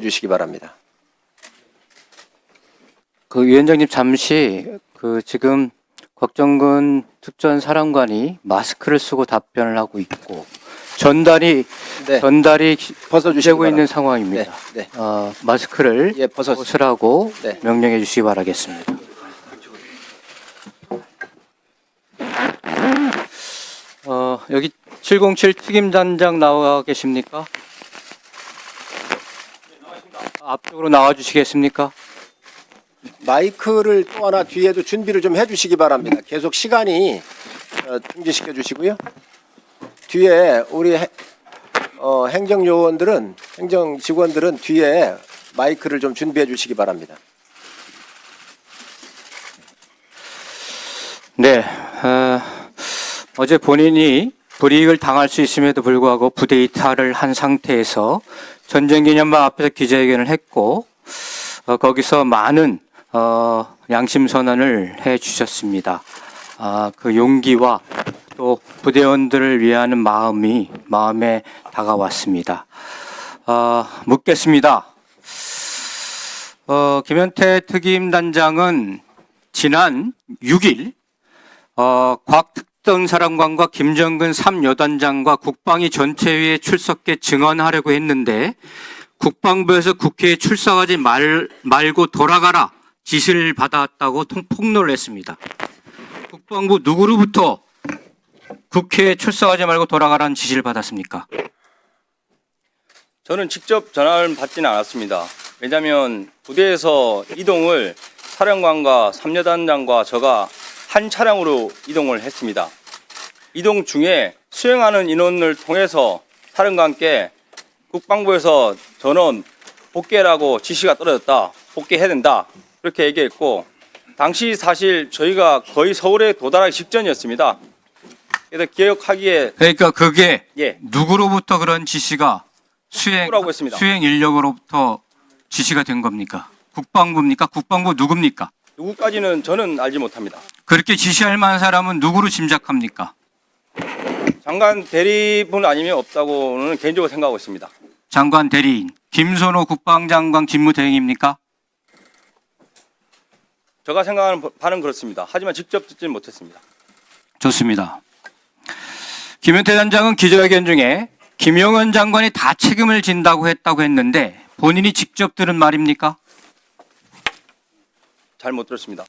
주시기 바랍니다. 그 위원장님 잠시 지금 곽정근 특전사령관이 마스크를 쓰고 답변을 하고 있고 전달이 네. 벗어주시기 되고 있는 바랍니다. 상황입니다. 네. 마스크를 예, 벗으라고 네. 명령해 주시기 바라겠습니다. 여기 707 특임단장 나와 계십니까? 앞쪽으로 나와 주시겠습니까? 마이크를 또 하나 뒤에도 준비를 좀 해주시기 바랍니다. 계속 시간이 중지시켜 주시고요. 뒤에 우리 행정요원들은 행정 직원들은 뒤에 마이크를 좀 준비해 주시기 바랍니다. 네, 어제 본인이 불이익을 당할 수 있음에도 불구하고 부대 이탈을 한 상태에서 전쟁기념관 앞에서 기자회견을 했고 거기서 많은 양심 선언을 해 주셨습니다. 그 용기와 또 부대원들을 위하는 마음에 다가왔습니다. 묻겠습니다. 김현태 특임단장은 지난 6일 곽 특전사령관과 김정근 3여단장과 국방위 전체회의에 출석해 증언하려고 했는데 국방부에서 국회에 출석하지 말고 돌아가라 지시를 받았다고 폭로를 했습니다. 국방부 누구로부터 국회에 출석하지 말고 돌아가라는 지시를 받았습니까? 저는 직접 전화를 받지는 않았습니다. 왜냐하면 부대에서 이동을 사령관과 3여단장과 저가 한 차량으로 이동을 했습니다. 이동 중에 수행하는 인원을 통해서 사령관께 국방부에서 전원 복귀라고 지시가 떨어졌다. 복귀해야 된다. 그렇게 얘기했고 당시 사실 저희가 거의 서울에 도달하기 직전이었습니다. 그래서 기억하기에 그러니까 그게 예. 누구로부터 그런 지시가 국방부라고 했습니다. 수행 인력으로부터 지시가 된 겁니까? 국방부입니까? 국방부 누굽니까? 누구까지는 저는 알지 못합니다. 그렇게 지시할 만한 사람은 누구로 짐작합니까? 장관 대리분 아니면 없다고는 개인적으로 생각하고 있습니다. 장관 대리인 김선호 국방장관 직무대행입니까? 제가 생각하는 바는 그렇습니다. 하지만 직접 듣지는 못했습니다. 좋습니다. 김현태 단장은 기자회견 중에 김영현 장관이 다 책임을 진다고 했는데 본인이 직접 들은 말입니까? 잘 못 들었습니다.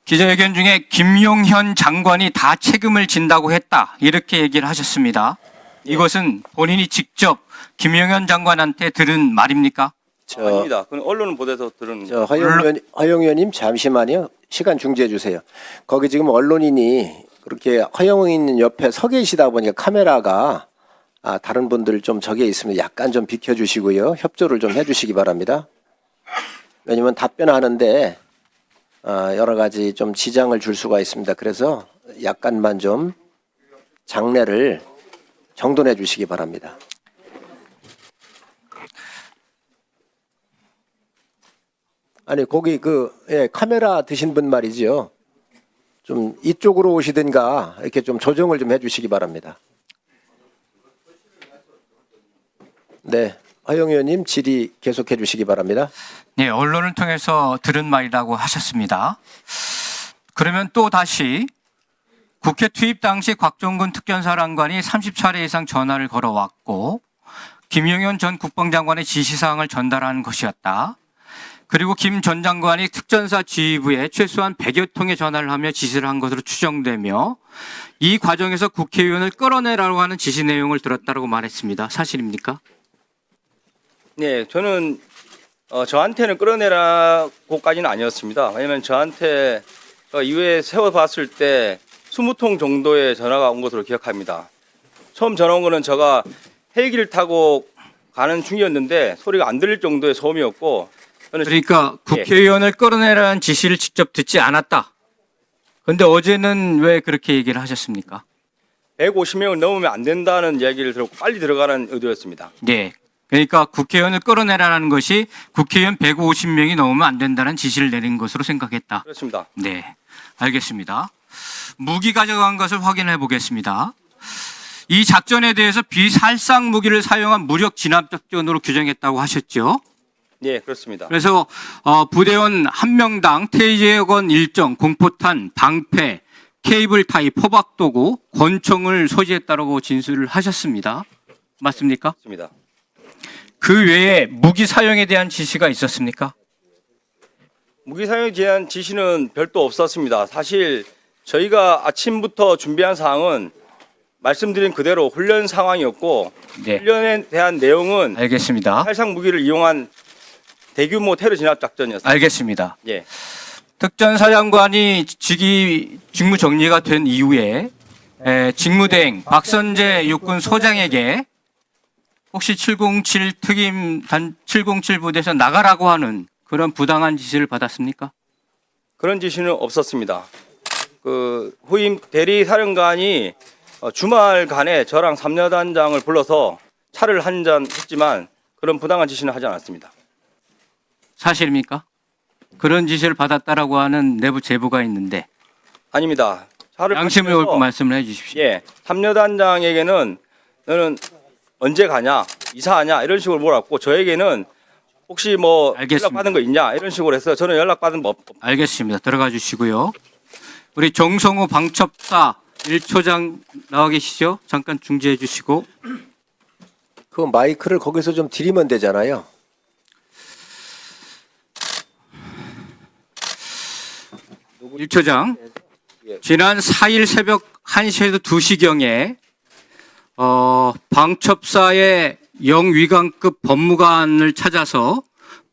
기자회견 중에 김용현 장관이 다 책임을 진다고 했다 이렇게 얘기를 하셨습니다. 이것은 본인이 직접 김용현 장관한테 들은 말입니까? 아닙니다. 그건 언론 보도에서 들은. 허영 의원님 잠시만요. 시간 중지해 주세요. 거기 지금 언론인이 그렇게 허영 의원님 옆에 서 계시다 보니까 카메라가 다른 분들 좀 저기에 있으면 약간 좀 비켜주시고요. 협조를 좀 해주시기 바랍니다. 왜냐면 답변하는데 여러 가지 좀 지장을 줄 수가 있습니다. 그래서 약간만 좀 장례를 정돈해 주시기 바랍니다. 아니 거기 카메라 드신 분 말이죠. 좀 이쪽으로 오시든가 이렇게 좀 조정을 좀 해주시기 바랍니다. 네, 허영 의원님 질의 계속해 주시기 바랍니다. 네, 언론을 통해서 들은 말이라고 하셨습니다. 그러면 또 다시 국회 투입 당시 곽정근 특전사령관이 30차례 이상 전화를 걸어왔고 김용현 전 국방장관의 지시사항을 전달한 것이었다. 그리고 김 전 장관이 특전사 지휘부에 최소한 100여 통의 전화를 하며 지시를 한 것으로 추정되며 이 과정에서 국회의원을 끌어내라고 하는 지시 내용을 들었다고 말했습니다. 사실입니까? 네, 저는 저한테는 끌어내라고까지는 아니었습니다. 왜냐하면 저한테 이후에 세워봤을 때 20통 정도의 전화가 온 것으로 기억합니다. 처음 전화 온 거는 제가 헬기를 타고 가는 중이었는데 소리가 안 들릴 정도의 소음이었고 그러니까 국회의원을 끌어내라는 지시를 직접 듣지 않았다. 그런데 어제는 왜 그렇게 얘기를 하셨습니까? 150명을 넘으면 안 된다는 이야기를 들었고 빨리 들어가는 의도였습니다. 네. 그러니까 국회의원을 끌어내라는 것이 국회의원 150명이 넘으면 안 된다는 지시를 내린 것으로 생각했다. 그렇습니다. 네. 알겠습니다. 무기 가져간 것을 확인해 보겠습니다. 이 작전에 대해서 비살상 무기를 사용한 무력 진압 작전으로 규정했다고 하셨죠. 예, 그렇습니다. 그래서 부대원 한 명당 태제건 일정, 공포탄, 방패, 케이블 타이, 포박도구, 권총을 소지했다고 진술을 하셨습니다. 맞습니까? 맞습니다. 그 외에 무기 사용에 대한 지시가 있었습니까? 무기 사용에 대한 지시는 별도 없었습니다. 사실 저희가 아침부터 준비한 사항은 말씀드린 그대로 훈련 상황이었고 네, 훈련에 대한 내용은 알겠습니다. 살상 무기를 이용한 대규모 테러 진압 작전이었습니다. 알겠습니다. 예, 특전사령관이 직무 정리가 된 이후에 직무대행 박선재 육군 소장에게 혹시 707 특임 단 707 부대에서 나가라고 하는 그런 부당한 지시를 받았습니까? 그런 지시는 없었습니다. 그 후임 대리 사령관이 주말간에 저랑 삼여단장을 불러서 차를 한잔 했지만 그런 부당한 지시는 하지 않았습니다. 사실입니까? 그런 지시를 받았다라고 하는 내부 제보가 있는데 아닙니다. 차를 양심을 마시면서 옳고 말씀을 해주십시오. 예, 삼여단장에게는 너는 언제 가냐, 이사하냐 이런 식으로 물었고 저에게는 혹시 뭐 알겠습니다. 연락받은 거 있냐 이런 식으로 해서 저는 연락받은 거 알겠습니다. 들어가 주시고요. 우리 정성호 방첩사 1초장 나와 계시죠? 잠깐 중지해 주시고. 그 마이크를 거기서 좀 들이면 되잖아요. 일초장 지난 4일 새벽 1시에서 2시경에 방첩사의 영위관급 법무관을 찾아서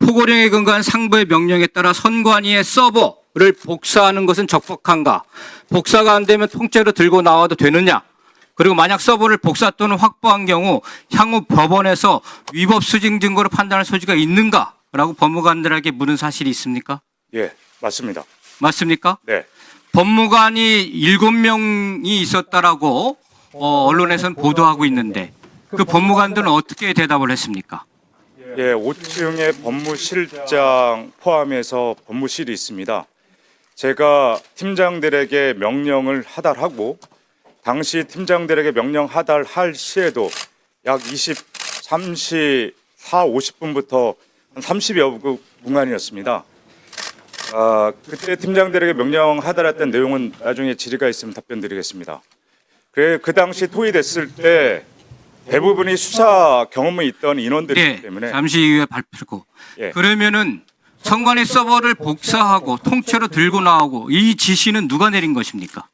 포고령에 근거한 상부의 명령에 따라 선관위의 서버를 복사하는 것은 적법한가? 복사가 안 되면 통째로 들고 나와도 되느냐? 그리고 만약 서버를 복사 또는 확보한 경우 향후 법원에서 위법 수증 증거로 판단할 소지가 있는가? 라고 법무관들에게 물은 사실이 있습니까? 예, 맞습니다. 맞습니까? 네. 법무관이 7명이 있었다라고 언론에서는 보도하고 있는데 그 법무관들은 어떻게 대답을 했습니까? 예, 5층에 법무실장 포함해서 법무실이 있습니다. 제가 팀장들에게 명령을 하달하고 당시 팀장들에게 명령 하달할 시에도 약 23시 4, 50분부터 한 30여 분간이었습니다. 그때 팀장들에게 명령 하달했던 내용은 나중에 질의가 있으면 답변드리겠습니다. 그 당시 토의됐을 때 대부분이 수사 경험이 있던 인원들이기 네, 때문에 잠시 이후에 발표고. 예. 그러면은 선관위 서버를 복사하고 통째로 들고 나오고 이 지시는 누가 내린 것입니까?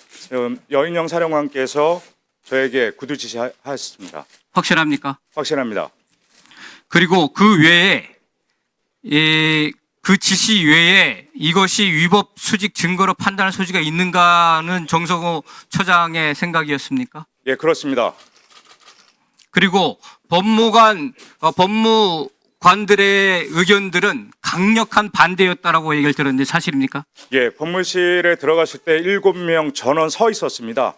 지금 여인영 사령관께서 저에게 구두 지시하셨습니다. 확실합니까? 확실합니다. 그리고 그 외에 그 지시 외에 이것이 위법 수직 증거로 판단할 소지가 있는가는 정성호 처장의 생각이었습니까? 예, 그렇습니다. 그리고 법무관들의 의견들은 강력한 반대였다라고 얘기를 들었는데 사실입니까? 예, 법무실에 들어갔을 때 7명 전원 서 있었습니다.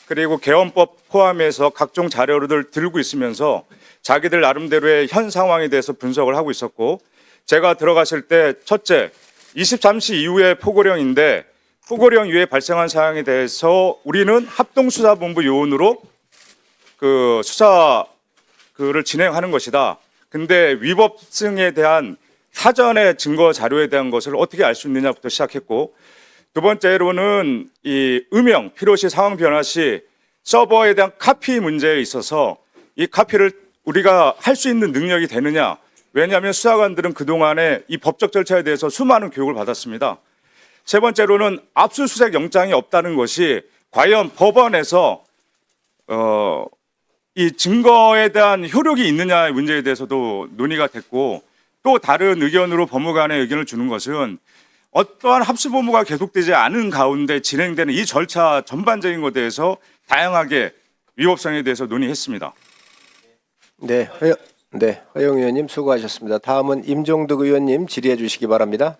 그리고 개헌법 포함해서 각종 자료를 들고 있으면서 자기들 나름대로의 현 상황에 대해서 분석을 하고 있었고 제가 들어갔을 때 첫째, 23시 이후에 포고령인데 포고령 이후에 발생한 사항에 대해서 우리는 합동수사본부 요원으로 그 수사 그를 진행하는 것이다. 근데 위법성에 대한 사전의 증거 자료에 대한 것을 어떻게 알 수 있느냐부터 시작했고 두 번째로는 이 음영 필요시 상황 변화 시 서버에 대한 카피 문제에 있어서 이 카피를 우리가 할 수 있는 능력이 되느냐. 왜냐하면 수사관들은 그동안에 이 법적 절차에 대해서 수많은 교육을 받았습니다. 세 번째로는 압수수색 영장이 없다는 것이 과연 법원에서 이 증거에 대한 효력이 있느냐의 문제에 대해서도 논의가 됐고 또 다른 의견으로 법무관의 의견을 주는 것은 어떠한 합수본부가 계속되지 않은 가운데 진행되는 이 절차 전반적인 것에 대해서 다양하게 위법성에 대해서 논의했습니다. 네, 허영 의원님 수고하셨습니다. 다음은 임종득 의원님 질의해 주시기 바랍니다.